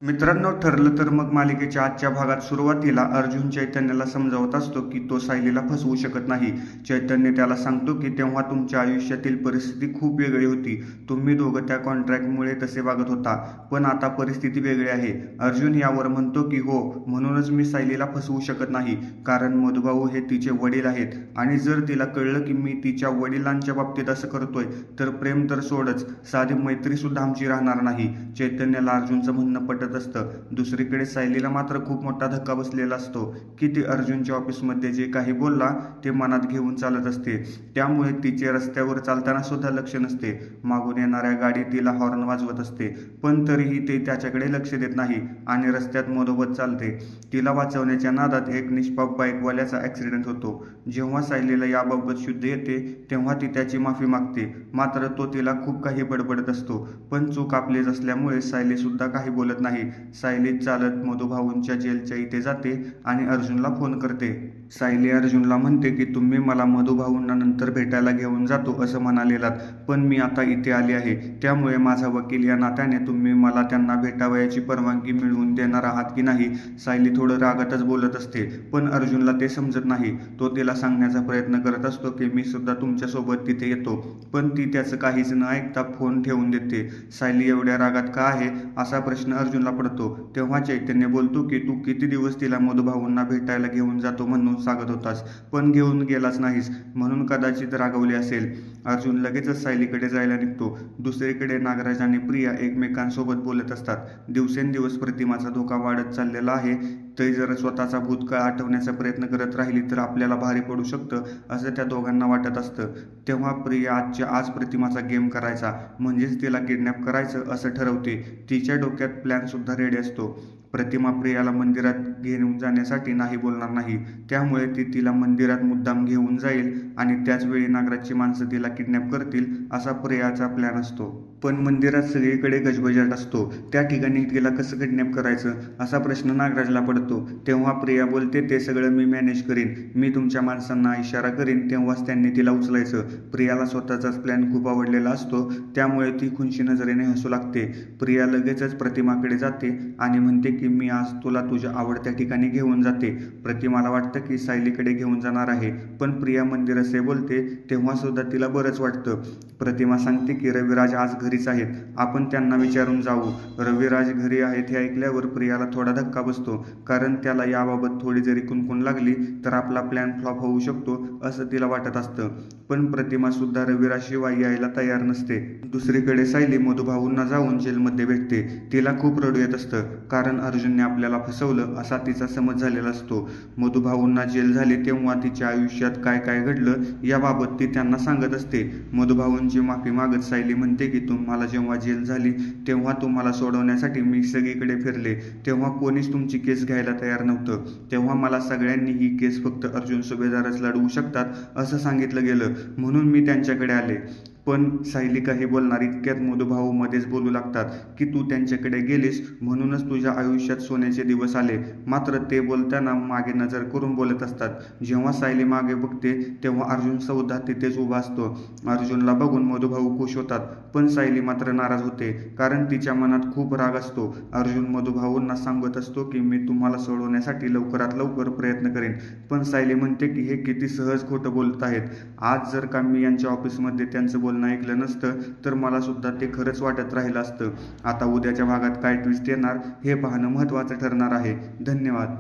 मित्रांनो, ठरलं तर मग मालिकेच्या आजच्या भागात सुरुवातीला अर्जुन चैतन्याला समजावत असतो की तो सायलीला फसवू शकत नाही. चैतन्य त्याला सांगतो की तेव्हा तुमच्या आयुष्यातील परिस्थिती खूप वेगळी होती. तुम्ही दोघं त्या कॉन्ट्रॅक्टमुळे तसे वागत होता, पण आता परिस्थिती वेगळी आहे. अर्जुन यावर म्हणतो की हो, म्हणूनच मी सायलीला फसवू शकत नाही, कारण मधुभाऊ हे तिचे वडील आहेत आणि जर तिला कळलं की मी तिच्या वडिलांच्या बाबतीत असं करतोय तर प्रेम तर सोडच, साधी मैत्री सुद्धा आमची राहणार नाही. चैतन्याला अर्जुनचं म्हणणं पटत असतं. दुसरीकडे सायलीला मात्र खूप मोठा धक्का बसलेला असतो की ती अर्जुनच्या ऑफिसमध्ये जे काही बोलला ते मनात घेऊन चालत असते. त्यामुळे तिचे रस्त्यावर चालताना सुद्धा लक्ष नसते. मागून येणाऱ्या गाडी तिला हॉर्न वाजवत असते, पण तरीही ते त्याच्याकडे लक्ष देत नाही आणि रस्त्यात मधोमध चालते. तिला वाचवण्याच्या नादात एक निष्पाप बाईकवाल्याचा ॲक्सिडेंट होतो. जेव्हा सायलीला याबाबत शुद्ध येते तेव्हा ती त्याची माफी मागते, मात्र तो तिला खूप काही बडबडत असतो. पण चूक आपलीच असल्यामुळे सायली सुद्धा काही बोलत नाही. सायली चालत मधुभाऊंच्या जेलच्या इथे जाते आणि अर्जुनला फोन करते. सायली अर्जुनला म्हणते की तुम्ही मला मधुभाऊंना नंतर भेटायला घेऊन जातो असं म्हणालेलात, पण मी आता इथे आली आहे, त्यामुळे माझा वकील या नात्याने तुम्ही मला त्यांना भेटावयाची परवानगी मिळवून देणार आहात की नाही. सायली थोडं रागातच बोलत असते, पण अर्जुनला ते समजत नाही. तो तिला सांगण्याचा प्रयत्न करत असतो की मी सुद्धा तुमच्यासोबत तिथे येतो, पण ती त्याचं काहीच न ऐकता फोन ठेवून देते. सायली एवढ्या रागात का आहे असा प्रश्न अर्जुनला पडतो. तेव्हा चैतन्य बोलतो की तू किती दिवस तिला मधुभाऊंना भेटायला घेऊन जातो म्हणून सांगत होतास, पण घेऊन गेलाच नाहीस, म्हणून कदाचित रागवले असेल. अर्जुन लगेचच सायलीकडे जायला निघतो. दुसरीकडे नागराज आणि प्रिया एकमेकांसोबत बोलत असतात. दिवसेंदिवस प्रतिमाचा धोका वाढत चाललेला आहे. ते जर स्वतःचा भूतकाळ आठवण्याचा प्रयत्न करत राहिली तर आपल्याला भारी पडू शकतं असं त्या दोघांना वाटत असतं. तेव्हा प्रिया आजच्या आज प्रतिमाचा गेम करायचा, म्हणजेच तिला किडनॅप करायचं असं ठरवते. तिच्या डोक्यात प्लॅन सुद्धा रेडी असतो. प्रतिमा प्रियाला मंदिरात घेऊन जाण्यासाठी नाही बोलणार नाही, त्यामुळे ती तिला मंदिरात मुद्दाम घेऊन जाईल आणि त्याच वेळी नागराजची माणसं तिला किडनॅप करतील असा प्रियाचा प्लॅन असतो. पण मंदिरात सगळीकडे गजबजाट असतो. त्या ठिकाणी तिला कसं किडनॅप करायचं असा प्रश्न नागराजला पडतो. तेव्हा प्रिया बोलते ते सगळं मी मॅनेज करीन, मी तुमच्या माणसांना इशारा करीन तेव्हाच त्यांनी तिला उचलायचं. प्रियाला स्वतःचाच प्लॅन खूप आवडलेला असतो, त्यामुळे ती खुनशी नजरेने हसू लागते. प्रिया लगेचच प्रतिमाकडे जाते आणि म्हणते की मी आज तुला तुझ्या आवडत्या ठिकाणी घेऊन जाते. प्रतिमाला वाटतं की सायलीकडे घेऊन जाणार आहे, पण प्रिया मंदिर असे बोलते तेव्हा सुद्धा तिला बरंच वाटतं. प्रतिमा सांगते की रविराज आज घरीच आहेत, आपण त्यांना विचारून जाऊ. रविराज घरी आहेत हे ऐकल्यावर प्रियाला थोडा धक्का बसतो, कारण त्याला याबाबत थोडी जरी कुणकुण लागली तर आपला प्लॅन फ्लॉप होऊ शकतो असं तिला वाटत असतं. पण प्रतिमा सुद्धा रविराजशिवाय यायला तयार नसते. दुसरीकडे सायली मधुभाऊंना जाऊन जेलमध्ये भेटते. तिला खूप रडू येत असतं, कारण अर्जुनने आपल्याला फसवलं असा तिचा समज झालेला असतो. मधुभाऊंना जेल झाली तेव्हा तिच्या आयुष्यात काय काय घडलं याबाबत ती त्यांना सांगत असते. मधुभाऊंची माफी मागत सायली म्हणते की तुम्हाला जेव्हा जेल झाली तेव्हा तुम्हाला सोडवण्यासाठी मी सगळीकडे फिरले, तेव्हा कोणीच तुमची केस घ्यायला तयार नव्हतं. तेव्हा मला सगळ्यांनी ही केस फक्त अर्जुन सुभेदारच लढवू शकतात असं सांगितलं गेलं, म्हणून मी त्यांच्याकडे आले. पण सायली काही बोलणार इतक्यात मधुभाऊ मध्येच बोलू लागतात की तू त्यांच्याकडे गेलीस म्हणूनच तुझ्या आयुष्यात सोन्याचे दिवस आले. मात्र ते बोलताना मागे नजर करून बोलत असतात. जेव्हा सायली मागे बघते तेव्हा अर्जुन सुद्धा तिथेच उभा असतो. अर्जुनला बघून मधुभाऊ खुश होतात, पण सायली मात्र नाराज होते, कारण तिच्या मनात खूप राग असतो. अर्जुन मधुभाऊंना सांगत असतो की मी तुम्हाला सोडवण्यासाठी लवकरात लवकर प्रयत्न करेन, पण सायली म्हणते की हे किती सहज खोटं बोलत आहेत. आज जर का मी यांच्या ऑफिसमध्ये त्यांचं बोलणं ऐकलं नसतं तर मला सुद्धा ते खरंच वाटत राहिलं असतं. आता उद्याच्या भागात काय ट्विस्ट येणार हे पाहणं महत्त्वाचं ठरणार आहे. धन्यवाद.